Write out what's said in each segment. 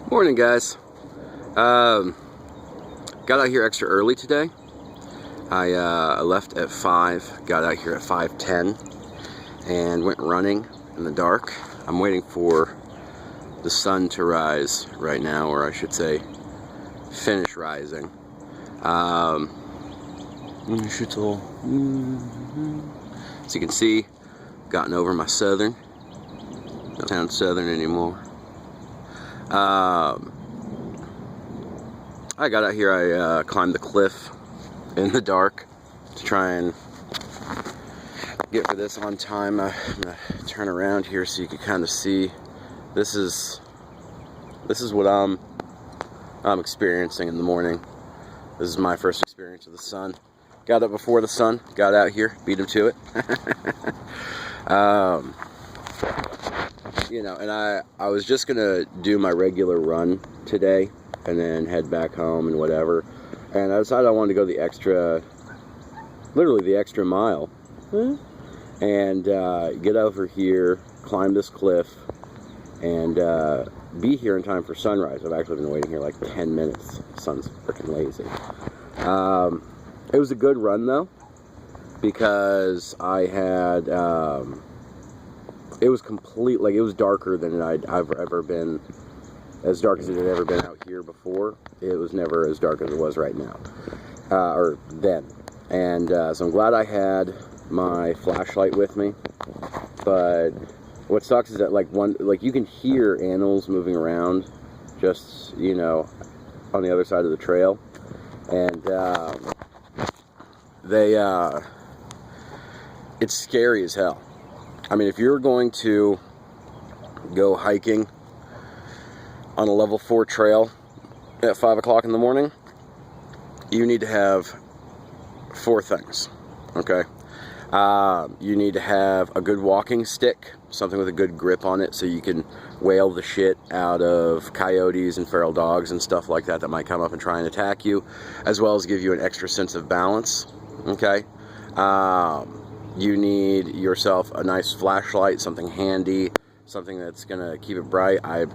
Morning, guys. Got out here extra early today. I left at 5, got out here at 5:10, and went running in the dark. I'm waiting for the sun to rise right now, or I should say, finish rising. As you can see, gotten over my southern. Don't sound southern anymore. I got out here, I climbed the cliff in the dark to try and get for this on time. I'm gonna turn around here so you can kind of see. This is what I'm experiencing in the morning. This is my first experience of the sun. Got up before the sun, got out here, beat him to it. You know, and I was just gonna do my regular run today and then head back home and whatever, and I decided I wanted to go literally the extra mile, and get over here, climb this cliff, and be here in time for sunrise. I've actually been waiting here like 10 minutes. The sun's freaking lazy. It was a good run though, because I had it was complete, like, it was darker than I've ever been, as dark as it had ever been out here before. It was never as dark as it was right now, or then. And so I'm glad I had my flashlight with me. But what sucks is that you can hear animals moving around, just, you know, on the other side of the trail, and it's scary as hell. I mean, if you're going to go hiking on a level 4 trail at 5 o'clock in the morning, you need to have 4 things, okay? You need to have a good walking stick, something with a good grip on it, so you can whale the shit out of coyotes and feral dogs and stuff like that might come up and try and attack you, as well as give you an extra sense of balance, okay? You need yourself a nice flashlight, something handy, something that's gonna keep it bright. I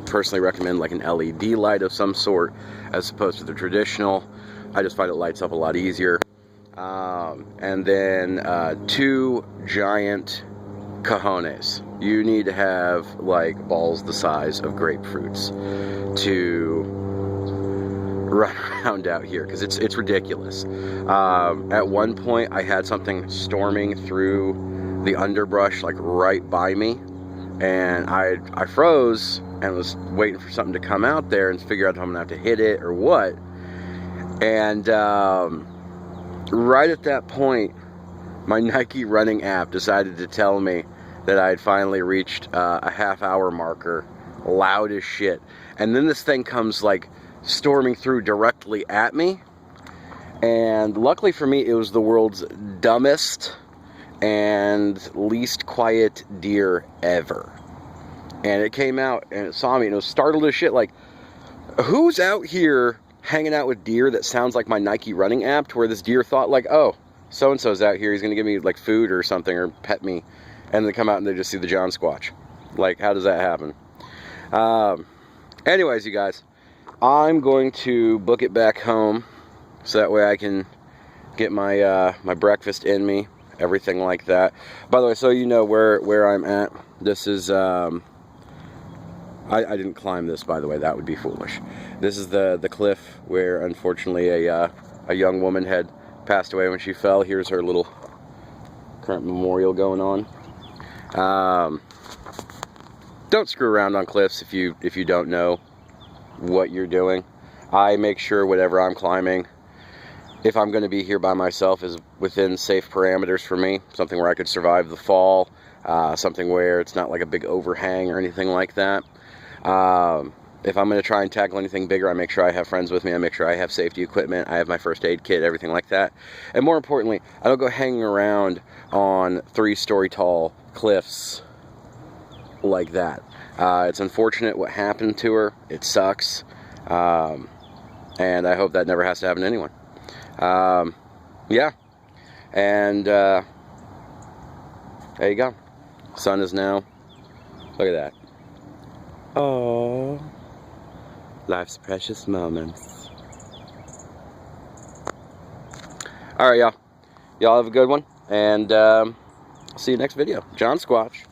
personally recommend like an LED light of some sort as opposed to the traditional. I just find it lights up a lot easier. And then 2 giant cojones. You need to have like balls the size of grapefruits to run around out here, because it's ridiculous. At one point I had something storming through the underbrush like right by me, and I froze and was waiting for something to come out there and figure out if I'm gonna have to hit it or what. And right at that point, my Nike running app decided to tell me that I had finally reached a half-hour marker, loud as shit. And then this thing comes like storming through directly at me, and luckily for me, it was the world's dumbest and least quiet deer ever. And it came out and it saw me and it was startled as shit, like, who's out here hanging out with deer that sounds like my Nike running app, to where this deer thought like, oh, so-and-so's out here, he's gonna give me like food or something, or pet me, and they come out and they just see the John Squatch. Like, how does that happen? Anyways, you guys, I'm going to book it back home so that way I can get my my breakfast in me, everything like that. By the way, so you know where I'm at, this is I didn't climb this, by the way, that would be foolish. This is the cliff where unfortunately a young woman had passed away when she fell. Here's her little current memorial going on. Don't screw around on cliffs if you don't know what you're doing. I make sure whatever I'm climbing, if I'm going to be here by myself, is within safe parameters for me, something where I could survive the fall, something where it's not like a big overhang or anything like that. If I'm going to try and tackle anything bigger, I make sure I have friends with me, I make sure I have safety equipment, I have my first aid kit, everything like that. And more importantly, I don't go hanging around on 3-story tall cliffs like that. It's unfortunate what happened to her. It sucks. And I hope that never has to happen to anyone. Yeah. And there you go. Sun is now, look at that. Oh, Life's precious moments. Alright, y'all. Y'all have a good one. And see you next video. John Squatch.